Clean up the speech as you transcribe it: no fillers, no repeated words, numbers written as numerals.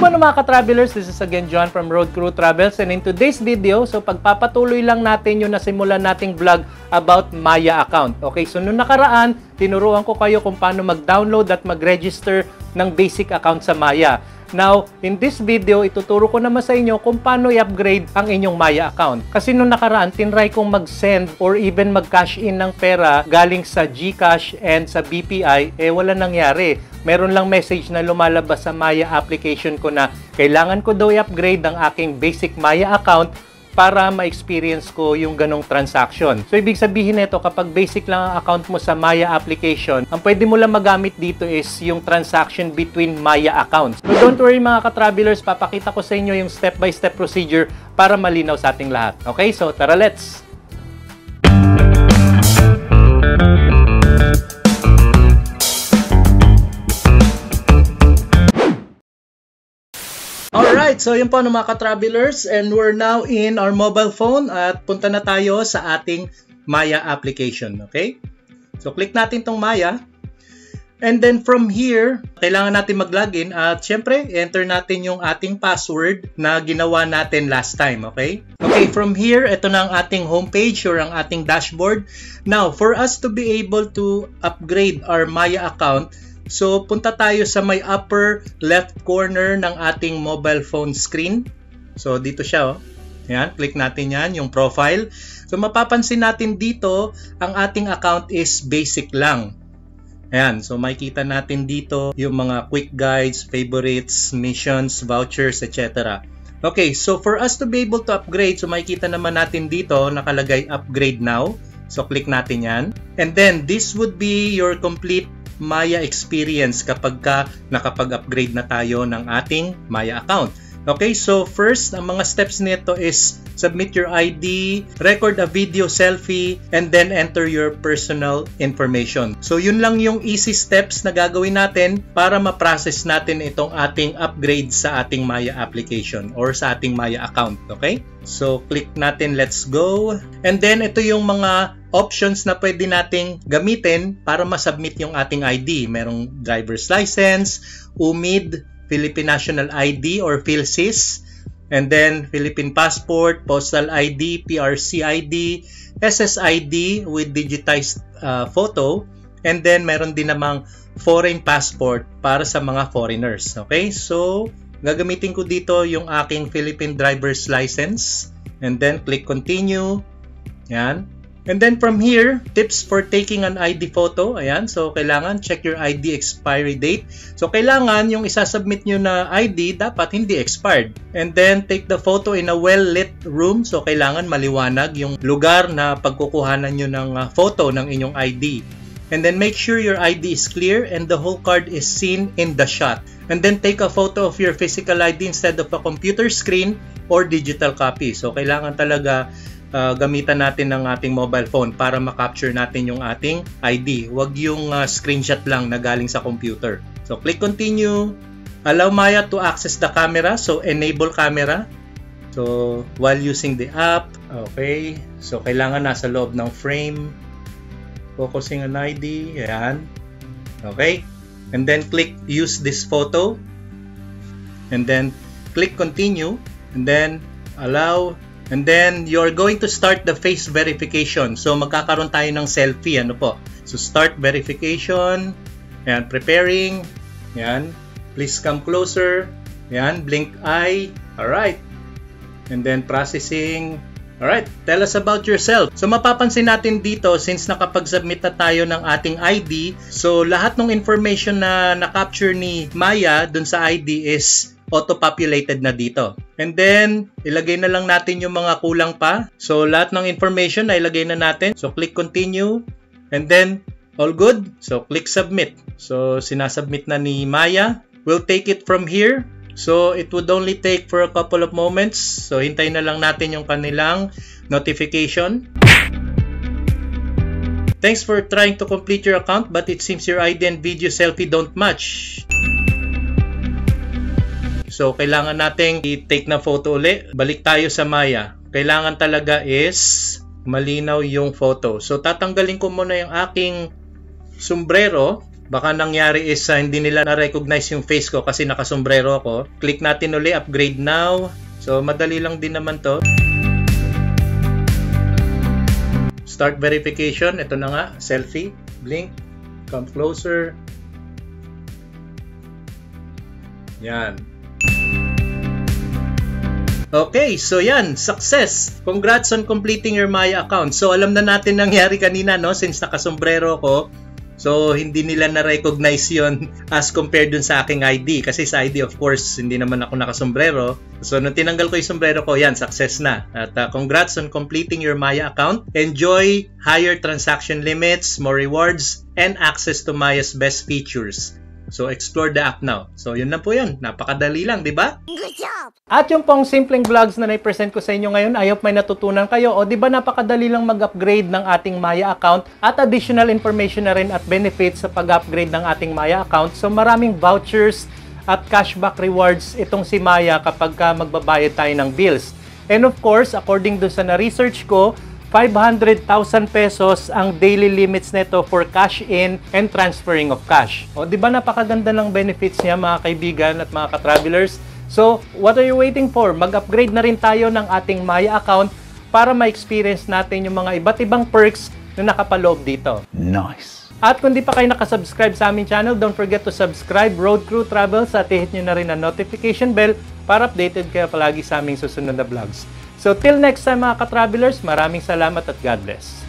Paano mga ka-travelers, this is again John from Road Crew Travels, and in today's video, so pagpapatuloy lang natin yung nasimulan nating vlog about Maya account. Okay, so nung nakaraan, tinuruan ko kayo kung paano mag-download at mag-register ng basic account sa Maya. Now, in this video, ituturo ko naman sa inyo kung paano i-upgrade ang inyong Maya account. Kasi nung nakaraan, tinry kong mag-send or even mag-cash in ng pera galing sa GCash and sa BPI, wala nangyari. Meron lang message na lumalabas sa Maya application ko na kailangan ko daw i-upgrade ang aking basic Maya account para ma-experience ko yung ganong transaction. So, ibig sabihin nito, kapag basic lang ang account mo sa Maya application, ang pwede mo lang magamit dito is yung transaction between Maya accounts. So, don't worry mga ka-travelers, papakita ko sa inyo yung step-by-step procedure para malinaw sa ating lahat. Okay, so tara, let's! Alright, so yun po mga ka-travelers, and we're now in our mobile phone at punta na tayo sa ating Maya application, okay? So click natin tong Maya, and then from here, kailangan natin mag-login at syempre, enter natin yung ating password na ginawa natin last time, okay? Okay, from here, ito na ang ating homepage or ang ating dashboard. Now, for us to be able to upgrade our Maya account, so, punta tayo sa may upper left corner ng ating mobile phone screen. So, dito siya, oh. Ayan, click natin yan, yung profile. So, mapapansin natin dito, ang ating account is basic lang. Ayan, so makikita natin dito yung mga quick guides, favorites, missions, vouchers, etc. Okay, so for us to be able to upgrade, so makikita naman natin dito, nakalagay upgrade now. So, click natin yan. And then, this would be your complete Maya experience kapag nakapag-upgrade na tayo ng ating Maya account. Okay, so first, ang mga steps nito is submit your ID, record a video selfie, and then enter your personal information. So yun lang yung easy steps na gagawin natin para ma-process natin itong ating upgrade sa ating Maya application or sa ating Maya account. Okay, so click natin let's go, and then ito yung mga options na pwede nating gamitin para ma-submit yung ating ID. Merong driver's license, UMID, Philippine National ID or PhilSys, and then Philippine Passport, Postal ID, PRC ID, SSID with digitized photo, and then meron din namang foreign passport para sa mga foreigners. Okay, so gagamitin ko dito yung aking Philippine driver's license, and then click continue. Yan. And then from here, tips for taking an ID photo. Ayan, so kailangan check your ID expiry date. So kailangan yung isasubmit nyo na ID dapat hindi expired. And then take the photo in a well-lit room. So kailangan maliwanag yung lugar na pagkukuhanan nyo ng photo ng inyong ID. And then make sure your ID is clear and the whole card is seen in the shot. And then take a photo of your physical ID instead of a computer screen or digital copy. So kailangan talaga gamitan natin ng ating mobile phone para ma-capture natin yung ating ID. Huwag yung screenshot lang na galing sa computer. So, click continue. Allow Maya to access the camera. So, enable camera. So, while using the app. Okay. So, kailangan nasa loob ng frame. Focusing on ID. Ayan. Okay. And then, click use this photo. And then, click continue. And then, allow. And then, you're going to start the face verification. So, magkakaroon tayo ng selfie. Ano po? So, start verification. Ayan, preparing. Ayan. Please come closer. Ayan, blink eye. Alright. And then, processing. Alright, tell us about yourself. So, mapapansin natin dito, since nakapag-submit na tayo ng ating ID, so, lahat ng information na na-capture ni Maya dun sa ID is auto-populated na dito. And then, ilagay na lang natin yung mga kulang pa. So, lahat ng information na ilagay na natin. So, click continue. And then, all good. So, click submit. So, sinasubmit na ni Maya. We'll take it from here. So, it would only take for a couple of moments. So, hintayin na lang natin yung kanilang notification. Thanks for trying to complete your account, but it seems your ID and video selfie don't match. So, kailangan nating i-take na photo ulit. Balik tayo sa Maya. Kailangan talaga is malinaw yung photo. So, tatanggalin ko muna yung aking sombrero. Baka nangyari is hindi nila na-recognize yung face ko kasi nakasombrero ako. Click natin uli, upgrade now. So, madali lang din naman to. Start verification. Ito na nga, selfie, blink, come closer. Yan. Okay, so yan, success! Congrats on completing your Maya account. So alam na natin nangyari kanina, no? Since nakasombrero ko, so hindi nila na-recognize yon as compared dun sa aking ID. Kasi sa ID, of course, hindi naman ako nakasombrero. So nung tinanggal ko yung sombrero ko, yan, success na. At congrats on completing your Maya account. Enjoy higher transaction limits, more rewards, and access to Maya's best features. So, explore the app now. So, yun lang po yun. Napakadali lang, di ba? Good job! At yung pong simpleng vlogs na na-present ko sa inyo ngayon, I hope may natutunan kayo. O, di ba napakadali lang mag-upgrade ng ating Maya account at additional information na rin at benefits sa pag-upgrade ng ating Maya account. So, maraming vouchers at cashback rewards itong si Maya kapag magbabayad tayo ng bills. And of course, according do sa na-research ko, 500,000 pesos ang daily limits nito for cash in and transferring of cash. O, di ba napakaganda ng benefits niya mga kaibigan at mga ka-travelers? So, what are you waiting for? Mag-upgrade na rin tayo ng ating Maya account para ma-experience natin yung mga iba't ibang perks na nakapaloob dito. Nice! At kung di pa kayo nakasubscribe sa aming channel, don't forget to subscribe Road Crew Travels at i-hit nyo na rin ang notification bell para updated kayo palagi sa aming susunod na vlogs. So till next time mga ka-travelers, maraming salamat at God bless.